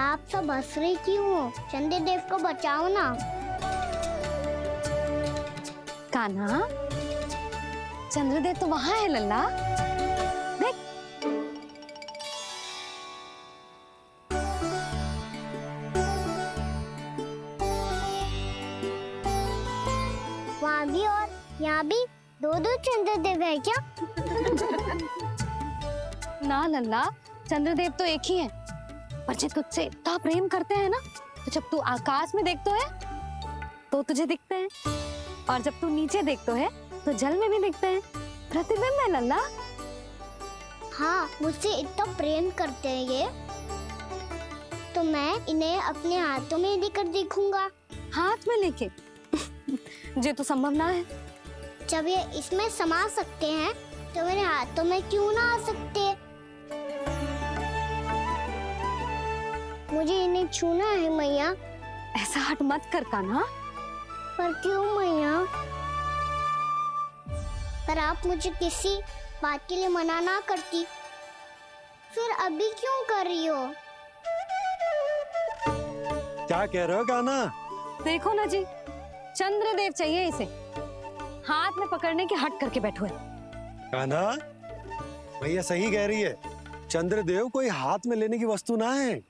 आप सब हंस रही क्यों हो? चंद्रदेव को बचाओ ना। कान्हा, चंद्रदेव तो वहां है लल्ला, देख। वहाँ भी और यहाँ भी दो चंद्रदेव है क्या? ना लल्ला, चंद्रदेव तो एक ही है। पर जब तुझसे इतना प्रेम करते हैं ना, तो जब तू आकाश में देखतो है तो तुझे दिखते हैं, और जब तू नीचे देखतो है तो जल में भी दिखते हैं। प्रतिबिंब है लल्ला। हाँ, मुझसे इतना प्रेम करते हैं ये, तो मैं इन्हें अपने हाथों में लेकर देखूंगा। हाथ में लेके? जो तो संभव ना है। जब ये इसमें समा सकते हैं तो मेरे हाथों में क्यों ना आ सकते? मुझे इन्हें छूना है मैया। ऐसा हट मत कर कान्हा। पर क्यों मैया? पर आप मुझे किसी बात के लिए मना ना करती, फिर अभी क्यों कर रही हो? क्या कह रहे हो कान्हा? देखो ना जी, चंद्रदेव चाहिए इसे। हाथ में पकड़ने के हट करके बैठो है। कान्हा, भैया सही कह रही है। चंद्रदेव कोई हाथ में लेने की वस्तु ना है।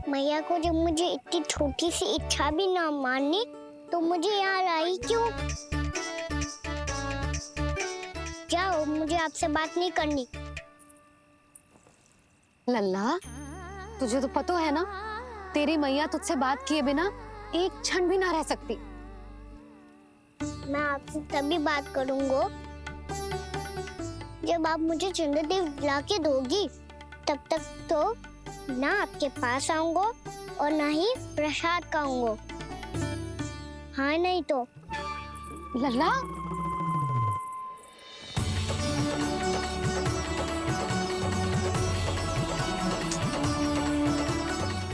मैया को जब मुझे इतनी छोटी सी इच्छा भी ना माननी, तो मुझे यहाँ लाई क्यों? जाओ, मुझे आपसे बात नहीं करनी। लल्ला, तुझे तो पता है ना, तेरी मैया तुझसे बात किए बिना एक क्षण भी ना रह सकती। मैं आपसे तभी बात करूंगा जब आप मुझे चंद्रदेव ला के दोगी। तब तक तो ना आपके पास आऊंगा और ना ही प्रसाद खाऊंगा। हाँ नहीं तो। लल्ला,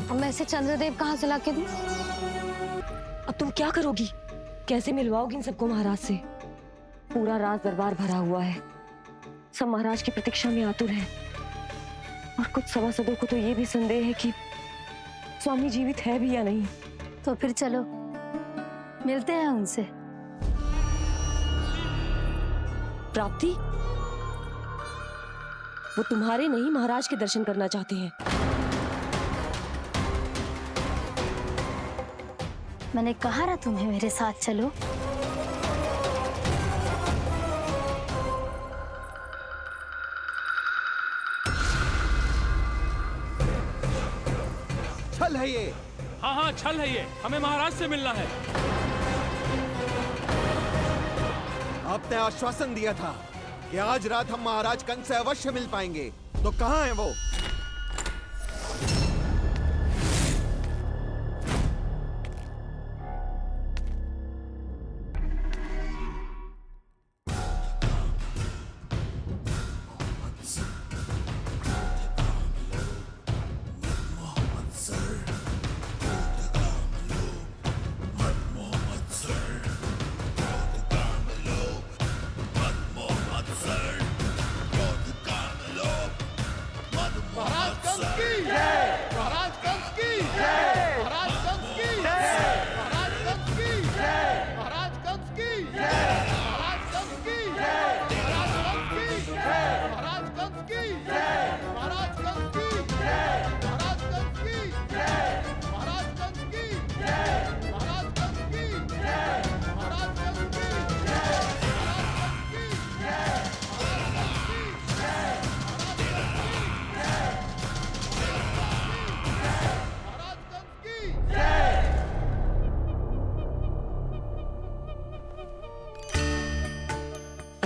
अब मैं इसे चंद्रदेव कहाँ से लाके दूं? अब तुम क्या करोगी? कैसे मिलवाओगी इन सबको महाराज से? पूरा राज दरबार भरा हुआ है, सब महाराज की प्रतीक्षा में आतुर हैं। और कुछ सभासदों को तो ये भी संदेह है कि स्वामी जीवित है भी या नहीं। तो फिर चलो मिलते हैं उनसे। प्राप्ति, वो तुम्हारे नहीं महाराज के दर्शन करना चाहते हैं। मैंने कहा ना तुम्हें मेरे साथ चलो। छल है ये। हाँ हाँ, छल है ये। हमें महाराज से मिलना है। आपने आश्वासन दिया था कि आज रात हम महाराज कंस से अवश्य मिल पाएंगे, तो कहाँ है वो? महाराज कंस की जय।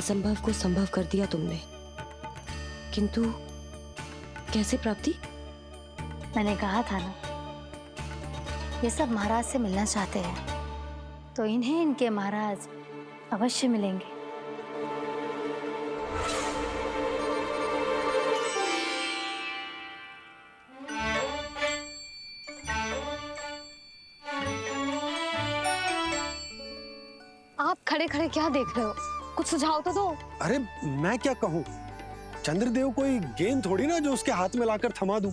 असंभव को संभव कर दिया तुमने, किंतु कैसे प्राप्ति? मैंने कहा था ना, ये सब महाराज से मिलना चाहते हैं, तो इन्हें इनके महाराज अवश्य मिलेंगे। आप खड़े खड़े क्या देख रहे हो? कुछ सुझाव तो दो। अरे मैं क्या कहूँ, चंद्रदेव कोई गेंद थोड़ी ना जो उसके हाथ में लाकर थमा दूं।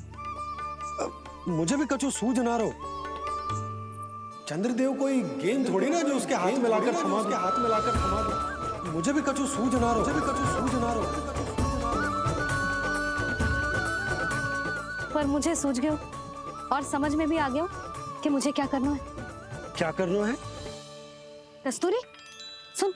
मुझे भी कछु सूझ ना रहो। चंद्रदेव कोई गेंद थोड़ी ना जो उसके हाथ में लाकर थमा दूं। मुझे भी कछु सूझ ना रहो। पर मुझे सूझ गयो और समझ में भी आ गया कि मुझे क्या करना है। क्या करना है? कस्तूरी सुन,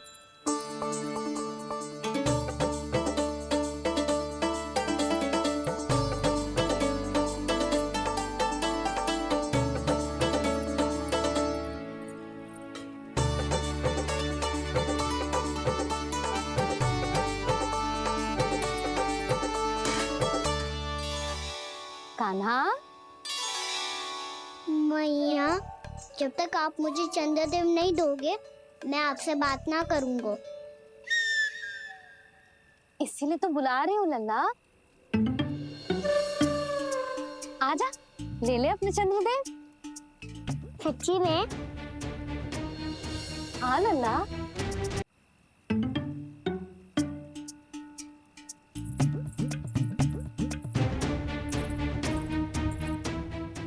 कान्हा। मैया, जब तक आप मुझे चंद्रदेव नहीं दोगे, मैं आपसे बात ना करूंगा। इसीलिए तो बुला रही हूँ लल्ला। आजा, ले ले अपने चंद्रदेव। सच्ची में? हाँ लल्ला।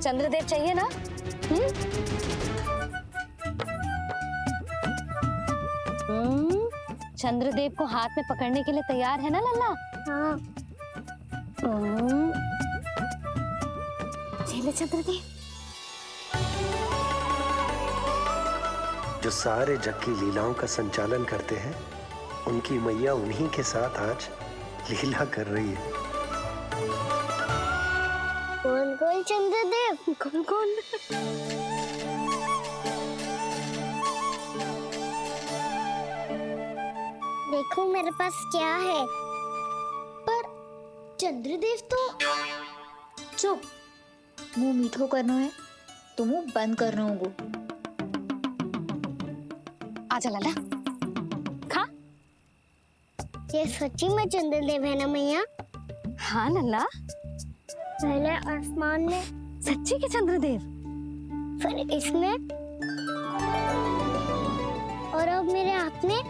चंद्रदेव चाहिए ना? चंद्रदेव को हाथ में पकड़ने के लिए तैयार है ना लल्ला? हाँ। ले चंद्रदेव। जो सारे जग की लीलाओं का संचालन करते हैं, उनकी मैया उन्हीं के साथ आज लीला कर रही है। कौन कौन चंद्रदेव? कौन कौन? देखो मेरे पास क्या है। पर चंद्रदेव तो चुप, मुंह मीठो करनो है तो मुंह बंद करनो होगो। आजा लल्ला, खा। ये सच्ची में चंद्रदेव है ना मैया? हाँ लल्ला, पहले आसमान में, सच्ची के चंद्रदेव, फिर इसमें, और अब मेरे हाथ में।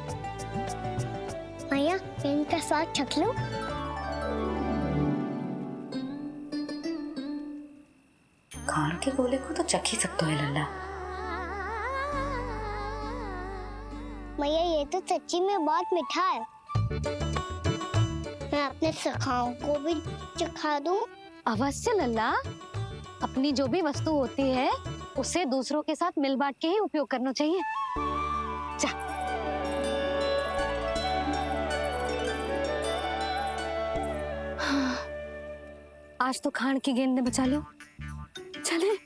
मैया, इनका स्वाद चख लो। खान के गोले को तो चख ही सकते है लल्ला। मैया, ये तो सच्ची में बहुत मीठा है। मैं अपने सखाओं को भी चखा दूं? अवश्य लल्ला। अपनी जो भी वस्तु होती है उसे दूसरों के साथ मिल बांट के ही उपयोग करना चाहिए। जा। आज तो खान की गेंद ने बचा लो। चले।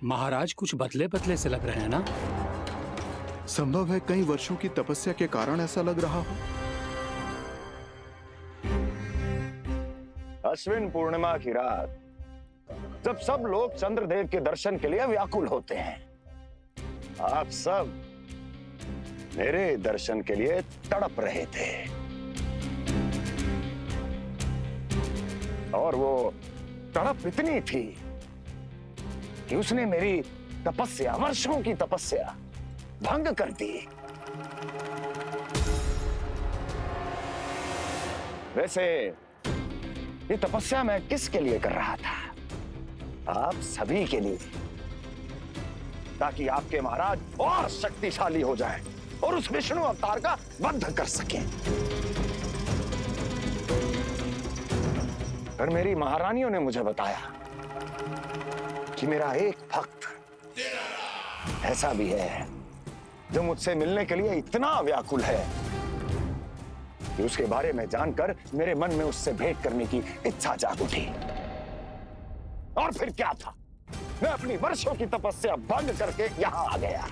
महाराज कुछ बदले बदले से लग रहे हैं ना? संभव है कई वर्षों की तपस्या के कारण ऐसा लग रहा हो। अश्विन पूर्णिमा की रात, जब सब लोग चंद्रदेव के दर्शन के लिए व्याकुल होते हैं, आप सब मेरे दर्शन के लिए तड़प रहे थे। और वो तड़प इतनी थी कि उसने मेरी तपस्या, वर्षों की तपस्या भंग कर दी। वैसे ये तपस्या मैं किसके लिए कर रहा था? आप सभी के लिए, ताकि आपके महाराज और शक्तिशाली हो जाएं और उस विष्णु अवतार का वध कर सकें। पर मेरी महारानियों ने मुझे बताया कि मेरा एक भक्त ऐसा भी है जो मुझसे मिलने के लिए इतना व्याकुल है कि उसके बारे में जानकर मेरे मन में उससे भेंट करने की इच्छा जाग उठी। और फिर क्या था, मैं अपनी वर्षों की तपस्या भंग करके यहां आ गया।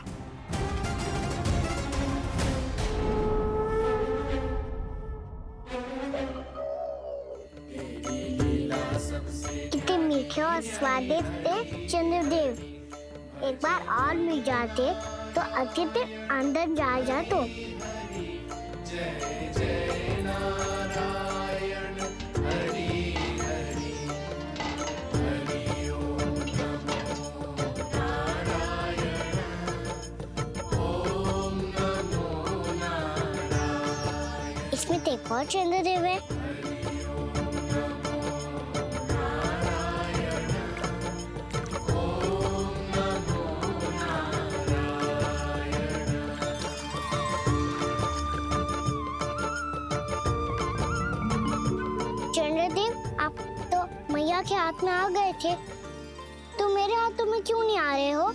कितने मीठे और स्वादिष्ट थे चंद्रदेव। एक बार और मिल जाते तो अतिथि अंदर जा जातो। इसमें तो एक और चंद्रदेव है। चंद्रदेव, आप तो मैया के हाथ में आ गए थे, तो मेरे हाथों में क्यों नहीं आ रहे हो?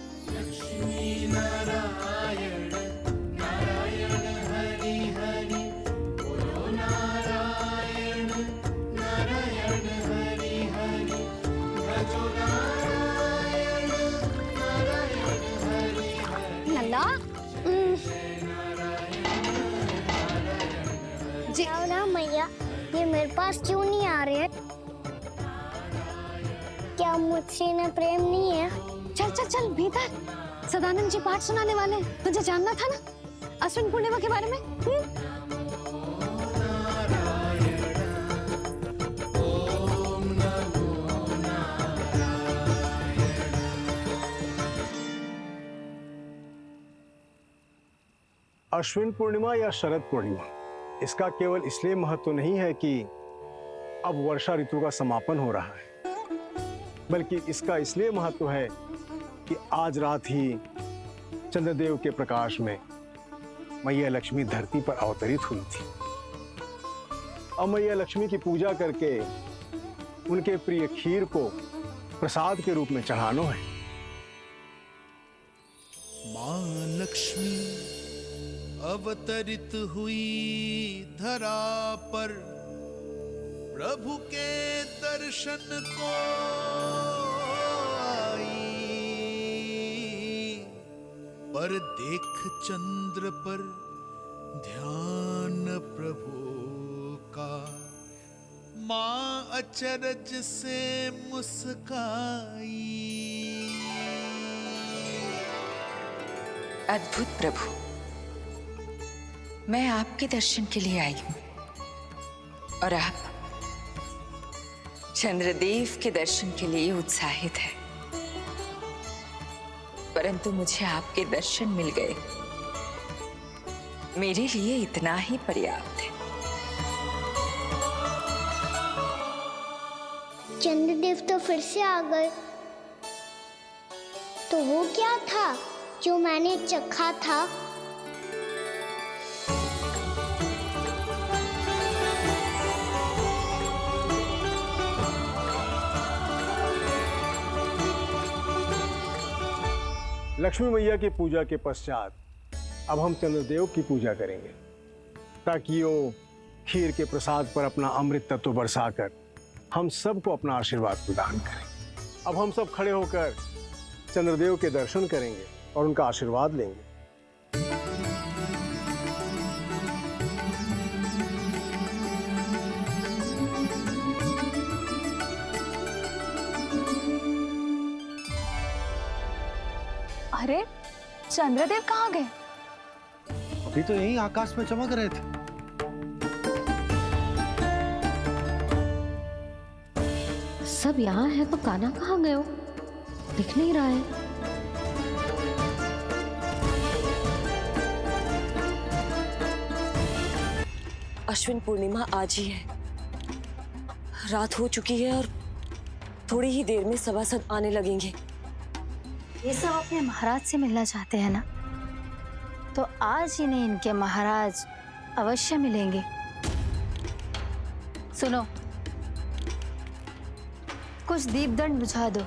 लल्ला जी ना मैया, ये मेरे पास क्यों नहीं आ रहे हैं? क्या मुझसे इन्हें प्रेम नहीं है? चल चल चल भीतर, सदानंद जी पाठ सुनाने वाले हैं। तुझे जानना था ना अश्विन पूर्णिमा के बारे में? अश्विन पूर्णिमा या शरद पूर्णिमा, इसका केवल इसलिए महत्व नहीं है कि अब वर्षा ऋतु का समापन हो रहा है, बल्कि इसका इसलिए महत्व है कि आज रात ही चंद्रदेव के प्रकाश में मैया लक्ष्मी धरती पर अवतरित हुई थी। अब मैया लक्ष्मी की पूजा करके उनके प्रिय खीर को प्रसाद के रूप में चढ़ाना है। मां लक्ष्मी अवतरित हुई धरा पर, प्रभु के दर्शन को आई, पर देख चंद्र पर ध्यान प्रभु का, मां अचरज से मुस्काई। अद्भुत प्रभु, मैं आपके दर्शन के लिए आई हूं और आप चंद्रदेव के दर्शन के लिए उत्साहित है, परंतु मुझे आपके दर्शन मिल गए, मेरे लिए इतना ही पर्याप्त है। चंद्रदेव तो फिर से आ गए, तो वो क्या था जो मैंने चखा था? लक्ष्मी मैया की पूजा के पश्चात अब हम चंद्रदेव की पूजा करेंगे, ताकि वो खीर के प्रसाद पर अपना अमृत तत्व बरसाकर हम सबको अपना आशीर्वाद प्रदान करें। अब हम सब खड़े होकर चंद्रदेव के दर्शन करेंगे और उनका आशीर्वाद लेंगे। अरे चंद्रदेव कहाँ गए? अभी तो यही आकाश में चमक रहे थे। सब यहाँ है तो कान्हा कहाँ गए हो? दिख नहीं रहा है। अश्विन पूर्णिमा आज ही है। रात हो चुकी है और थोड़ी ही देर में सभासद आने लगेंगे। ये सब अपने महाराज से मिलना चाहते हैं ना, तो आज इन्हें इनके महाराज अवश्य मिलेंगे। सुनो, कुछ दीपदंड बुझा दो।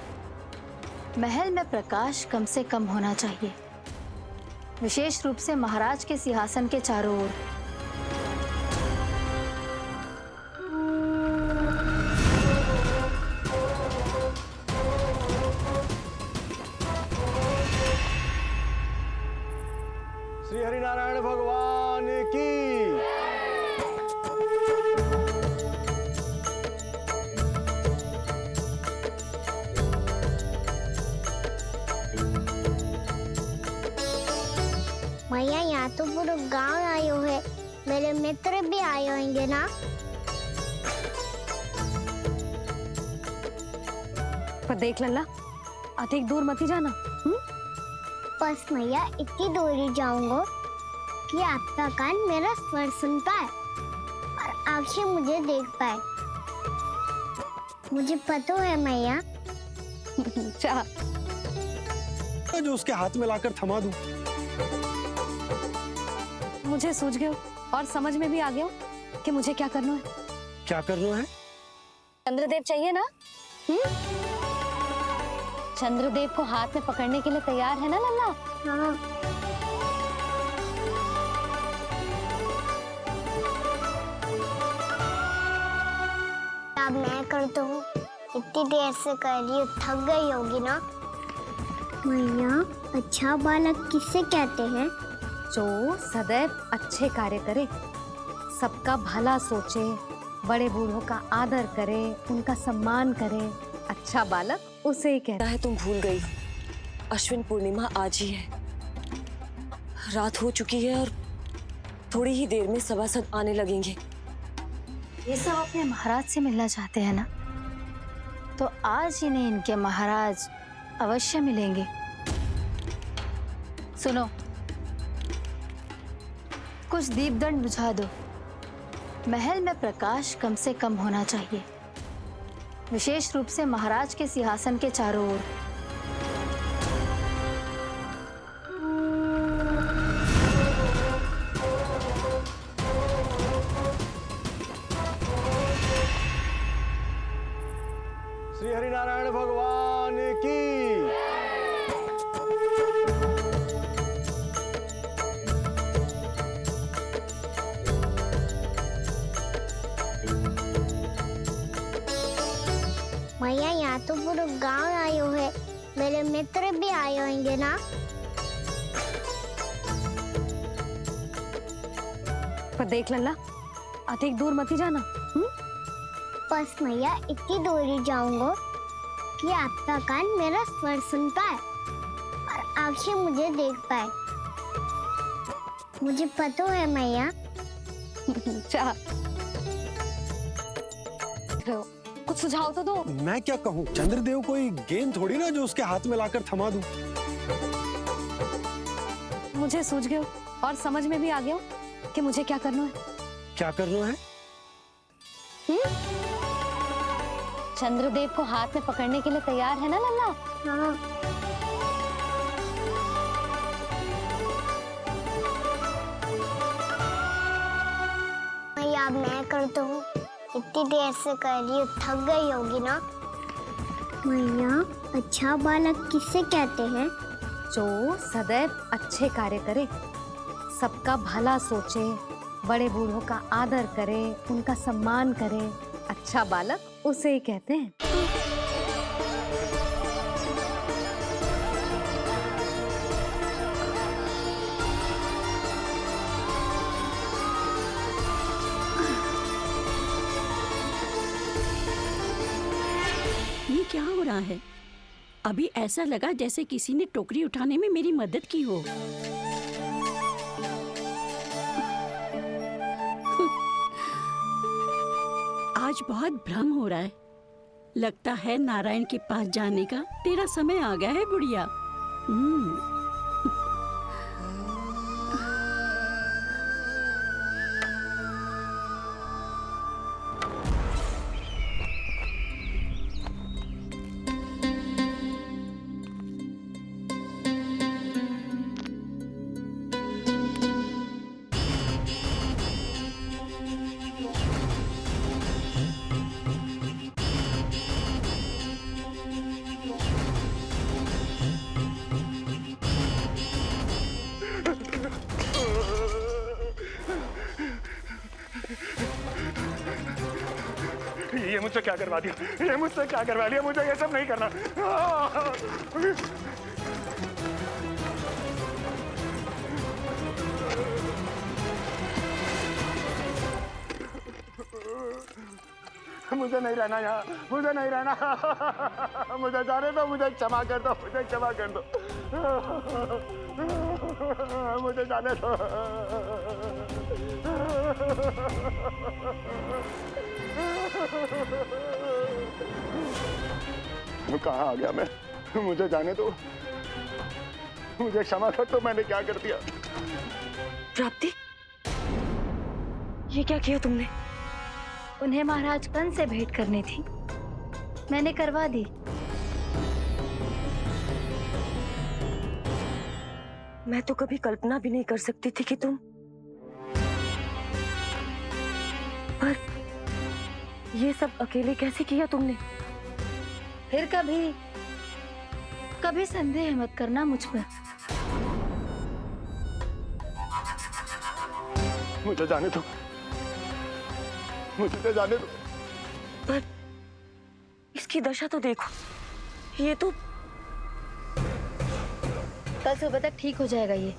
महल में प्रकाश कम से कम होना चाहिए, विशेष रूप से महाराज के सिंहासन के चारों ओर। श्री हरिनारायण भगवान की। मैया यहाँ तो पूरा गांव आए हुए, मेरे मित्र भी आए होंगे ना। पर देख लल्ला, अधिक दूर मत ही जाना। बस मैया इतनी दूर ही जाऊंगा कि आपका कान मेरा स्वर सुन पाए और आंखें मुझे देख पाए। मुझे पता है मैया। जो उसके हाथ में लाकर थमा दूं। मुझे सूझ गया और समझ में भी आ गया कि मुझे क्या करना है। क्या करना है? चंद्रदेव चाहिए ना? चंद्रदेव को हाथ में पकड़ने के लिए तैयार है ना लल्ला? हाँ। अब मैं करता हूँ, इतनी देर से कर रही हूँ, थक गई होगी ना। मैया, अच्छा बालक किसे कहते हैं? जो सदैव अच्छे कार्य करे, सबका भला सोचे, बड़े बूढ़ों का आदर करे, उनका सम्मान करे, अच्छा बालक उसे ही कहता है। तुम भूल गई, अश्विन पूर्णिमा आज ही है। रात हो चुकी है और थोड़ी ही देर में सभासद आने लगेंगे। ये सब अपने महाराज से मिलना चाहते हैं ना, तो आज इन्हें इनके महाराज अवश्य मिलेंगे। सुनो, कुछ दीपदंड बुझा दो। महल में प्रकाश कम से कम होना चाहिए, विशेष रूप से महाराज के सिंहासन के चारों ओर। श्री हरिनारायण भगवान की। मैया, यहाँ तो पूरा गांव आए हुए, मेरे मित्र भी आए होंगे ना। पर देख लल्ला, अधिक दूर मत ही जाना। बस मैया इतनी दूर ही जाऊंगा कि आपका कान मेरा स्वर सुन पाए और आंखें मुझे देख पाए। मुझे पता है मैया। कुछ सुझाव तो दो। मैं क्या कहूँ? चंद्रदेव कोई गेंद थोड़ी ना जो उसके हाथ में लाकर थमा दूं। मुझे सूझ गया और समझ में भी आ गया कि मुझे क्या करना है। क्या करना है? चंद्रदेव को हाथ में पकड़ने के लिए तैयार है ना लल्ला? हाँ। मैया, अब मैं करता हूँ, इतनी देर से कर रही हूँ, थक गई होगी ना। मैया, अच्छा बालक किसे कहते हैं? जो सदैव अच्छे कार्य करे, सबका भला सोचे, बड़े बूढ़ों का आदर करे, उनका सम्मान करे, अच्छा बालक उसे ही कहते हैं। ये क्या हो रहा है? अभी ऐसा लगा जैसे किसी ने टोकरी उठाने में मेरी मदद की हो। आज बहुत भ्रम हो रहा है। लगता है नारायण के पास जाने का तेरा समय आ गया है बुढ़िया। ये मुझसे क्या करवा दिया, ये मुझसे क्या करवा लिया, मुझे ये सब नहीं करना। मुझे नहीं रहना यहाँ, मुझे नहीं रहना, मुझे जाने दो, मुझे क्षमा कर दो, मुझे क्षमा कर दो, मुझे जाने दो। कहाँ आ गया मैं, मुझे जाने दो, मुझे क्षमा कर दो, मैंने क्या कर दिया। प्राप्ति, ये क्या किया तुमने? उन्हें महाराज कंस से भेंट करनी थी, मैंने करवा दी। मैं तो कभी कल्पना भी नहीं कर सकती थी कि तुम, पर ये सब अकेले कैसे किया तुमने? फिर कभी संदेह मत करना मुझ पर। मुझे जाने दो, मुझे जाने दो। पर इसकी दशा तो देखो, ये तो कल सुबह तक ठीक हो जाएगा ये।